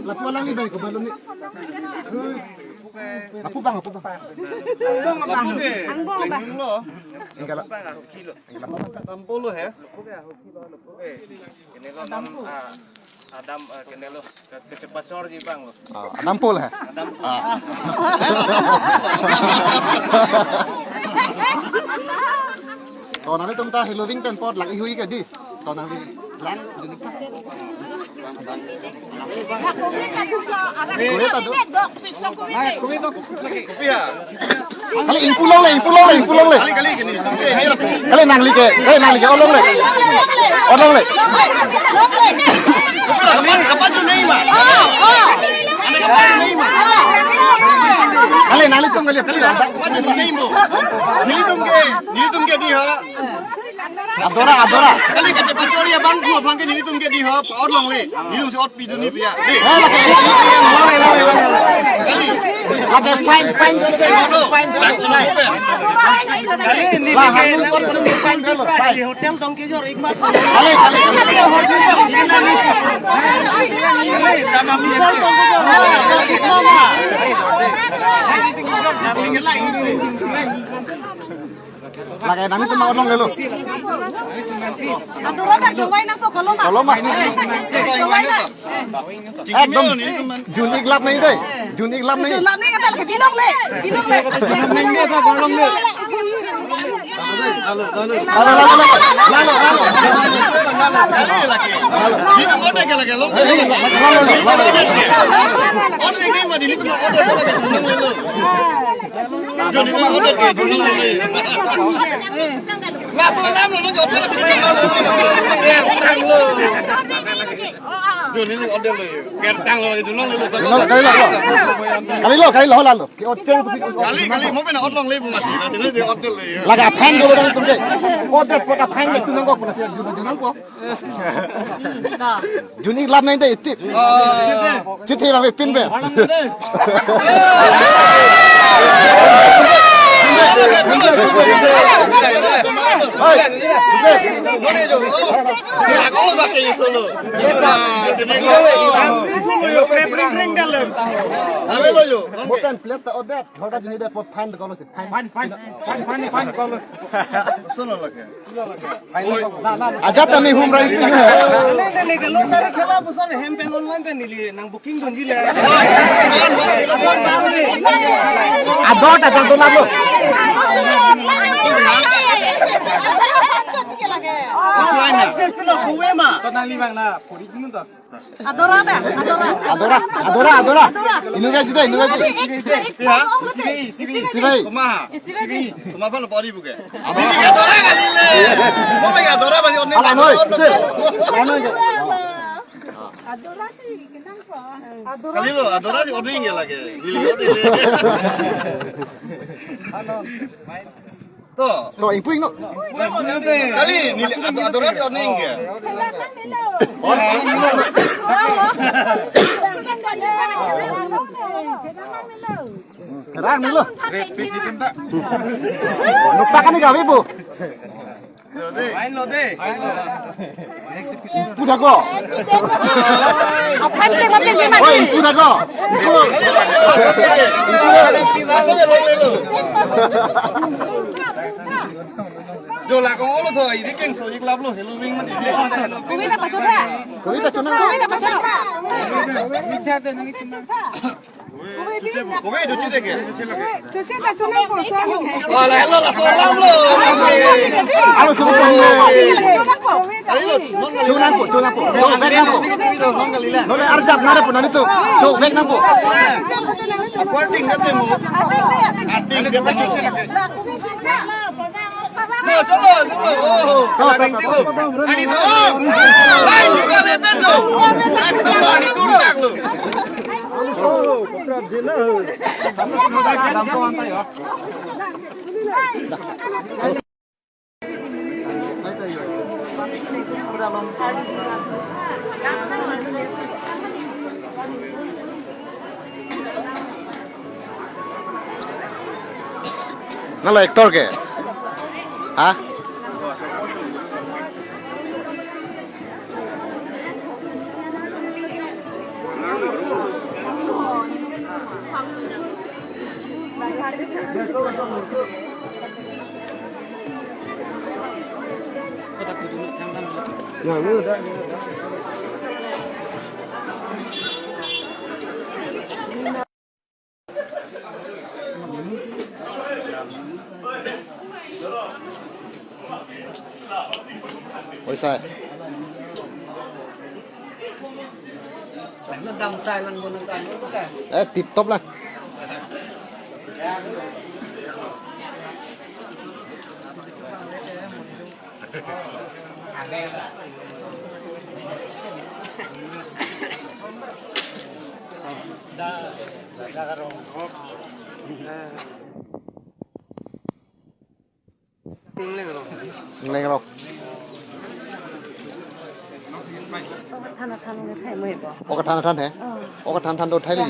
Laku lang ni ko balon ni. Aku bang. Angbong bang. Enggak lah. Tampolo he. Ini lo Adam kene lo kecepat cor ji bang lo. Adam pol he. Adam. Tao nói chúng ta Halloween pen pot lặng hui cái đi. Tao nói lặng jadi tak. Kali impulong le. Kali nang like, olong le. Kapan tu naik mah? Kali nang litung kali. Kapan tu naik mo? Nilitung ke dia. Adora. Kali kata pancori abang ku abang ke nilitung ke dia. Olong le. Nilitung si ot pidu ni pia. Kali. Ada fine. Lah hangun kon perlu fine dulu. Hotel tong ke jor ikmat. Kali. Sama misal tong ke jor. Lagi nami tu mau nongelo. Aturan tak jumai nang tu kalau mah. Ekdom Juni gelap nih deh. Juni gelap nih kata lagi bilong le. Nangnya tak golong le. Lalu. Lagi. Itu kota ke lagi lo. Order ini mah di situ mah order lagi nongelo. Juni tu order ke nongelo. Lato lam lo jawab lagi di nongelo. Tang lo. Juni tu order lo. Kertang lo itu nongelo. Kali lo lalu. Ki oceng kali mau pernah order le mati. Jadi dia order le. Laga pen dulu dong tuh. Order poka pen itu nangko pun sih junang po. Juni lam nih deh itu. Citi bang pin be. Bukan plate odet, hoda jenis deh pot pan kalau sih. Pan kalau. Sono lagi. Aja tami humra itu. Lo sare khela pusar hempen online pen nili nang booking don jile. Adot ada tu lalu. Adora. Ini gaji. Sibai. Kuma apa body buke? Ini adora kali le. Mau pakai adora masih online. Adora sih kenapa? Kali lo adora sih ordering ya lagi. Tuh, ibu no. Kali nilai adora sih ordering ya. Kerang nih lo. Lupa kan nih kau ibu. Main lo deh. Udah kok. Apaan sih mobil di mana? Udah kok. Jola kau lo tuh, ini kan soal iklap lo, Halloween mana dia? Kau tak pacora. Minta deh nanti tenang. Kau itu cuci deh. Cuci tak cuma kosong. Oh lah lo. Aku suruh Cunan po. Nole arjab nare po nanito. Cok vek nang po. According kate mo. Ating dia tak cuci lagi. No, cholo. Kalang tilo. Ani so. Lain juga bebet lo. Aku bani turtak lo. Nalo aktor ke? Hah? Ôi sai. Nó đằng sai lần một lần cả nữa cả. Tip top lah. Lên rồi. Ô cái than thế? Ô cái than đôi thấy gì?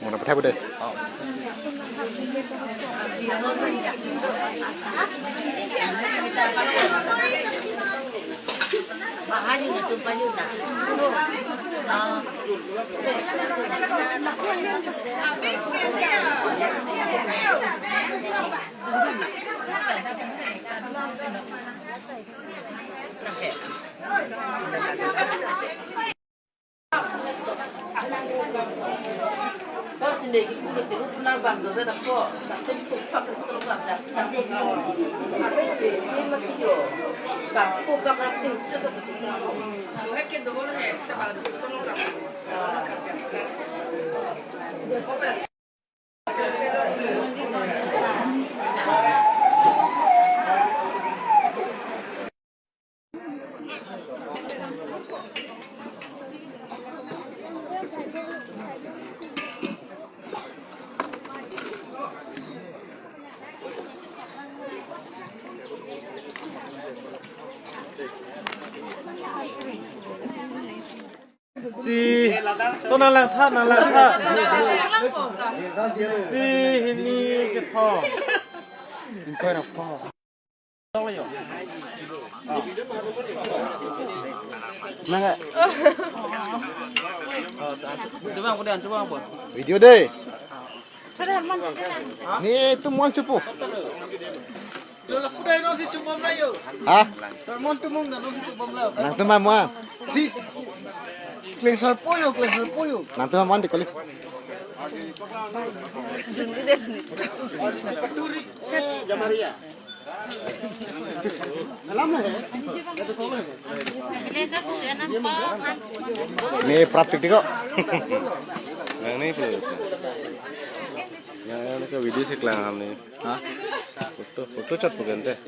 Mau dapat apa deh? Si to na lang tha si hini ke tho coi nào pho nang coba video deh nih itu mon cupu hah nang teman muan si Klesar pollo. Nanti mama di kali. Jamaria. Ini praktik kok. Yang ini plus. Yang ini ke video sih kelang nih. Hah? Foto cat bukan deh.